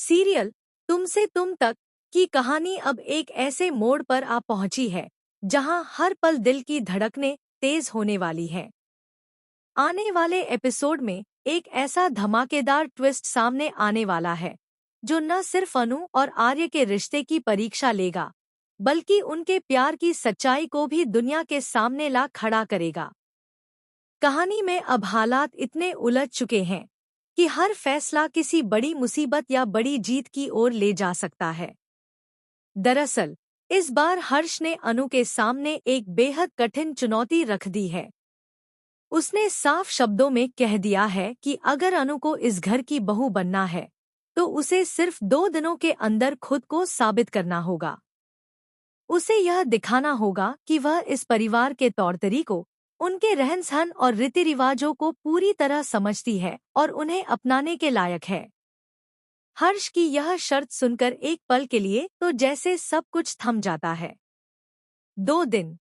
Serial तुमसे तुम तक की कहानी अब एक ऐसे मोड़ पर आ पहुंची है जहां हर पल दिल की धड़कनें तेज होने वाली हैं। आने वाले एपिसोड में एक ऐसा धमाकेदार ट्विस्ट सामने आने वाला है जो न सिर्फ अनु और आर्य के रिश्ते की परीक्षा लेगा बल्कि उनके प्यार की सच्चाई को भी दुनिया के सामने ला खड़ा करेगा। कहानी में अब हालात इतने उलझ चुके हैं कि हर फैसला किसी बड़ी मुसीबत या बड़ी जीत की ओर ले जा सकता है। दरअसल इस बार हर्ष ने अनु के सामने एक बेहद कठिन चुनौती रख दी है। उसने साफ शब्दों में कह दिया है कि अगर अनु को इस घर की बहू बनना है तो उसे सिर्फ 2 दिनों के अंदर खुद को साबित करना होगा। उसे यह दिखाना होगा कि वह इस परिवार के तौर तरीकों, उनके रहन सहन और रीति रिवाजों को पूरी तरह समझती है और उन्हें अपनाने के लायक है। हर्ष की यह शर्त सुनकर एक पल के लिए तो जैसे सब कुछ थम जाता है। 2 दिन,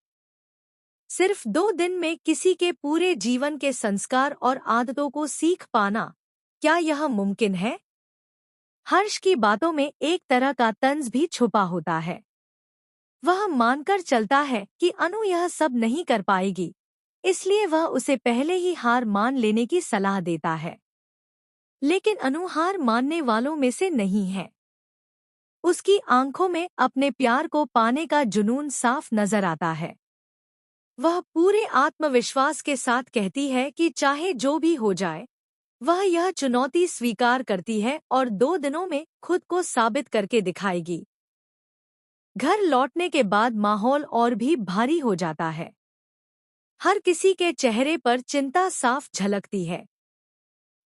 सिर्फ 2 दिन में किसी के पूरे जीवन के संस्कार और आदतों को सीख पाना, क्या यह मुमकिन है? हर्ष की बातों में एक तरह का तंज भी छुपा होता है। वह मानकर चलता है कि अनु यह सब नहीं कर पाएगी, इसलिए वह उसे पहले ही हार मान लेने की सलाह देता है। लेकिन अनु हार मानने वालों में से नहीं है। उसकी आंखों में अपने प्यार को पाने का जुनून साफ नजर आता है। वह पूरे आत्मविश्वास के साथ कहती है कि चाहे जो भी हो जाए वह यह चुनौती स्वीकार करती है और 2 दिनों में खुद को साबित करके दिखाएगी। घर लौटने के बाद माहौल और भी भारी हो जाता है। हर किसी के चेहरे पर चिंता साफ झलकती है।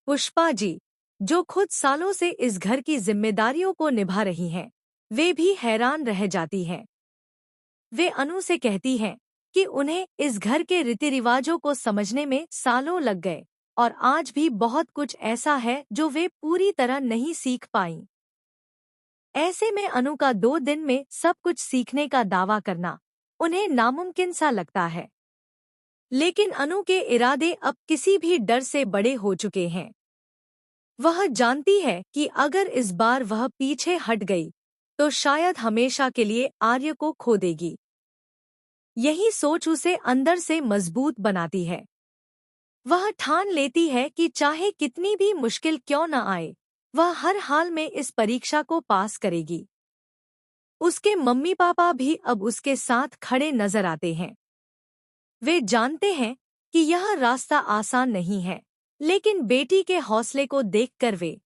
पुष्पा जी, जो खुद सालों से इस घर की जिम्मेदारियों को निभा रही हैं, वे भी हैरान रह जाती हैं। वे अनु से कहती हैं कि उन्हें इस घर के रीति रिवाजों को समझने में सालों लग गए और आज भी बहुत कुछ ऐसा है जो वे पूरी तरह नहीं सीख पाईं। ऐसे में अनु का 2 दिन में सब कुछ सीखने का दावा करना उन्हें नामुमकिन सा लगता है। लेकिन अनु के इरादे अब किसी भी डर से बड़े हो चुके हैं। वह जानती है कि अगर इस बार वह पीछे हट गई तो शायद हमेशा के लिए आर्य को खो देगी। यही सोच उसे अंदर से मजबूत बनाती है। वह ठान लेती है कि चाहे कितनी भी मुश्किल क्यों न आए, वह हर हाल में इस परीक्षा को पास करेगी। उसके मम्मी पापा भी अब उसके साथ खड़े नजर आते हैं। वे जानते हैं कि यह रास्ता आसान नहीं है, लेकिन बेटी के हौसले को देखकर वे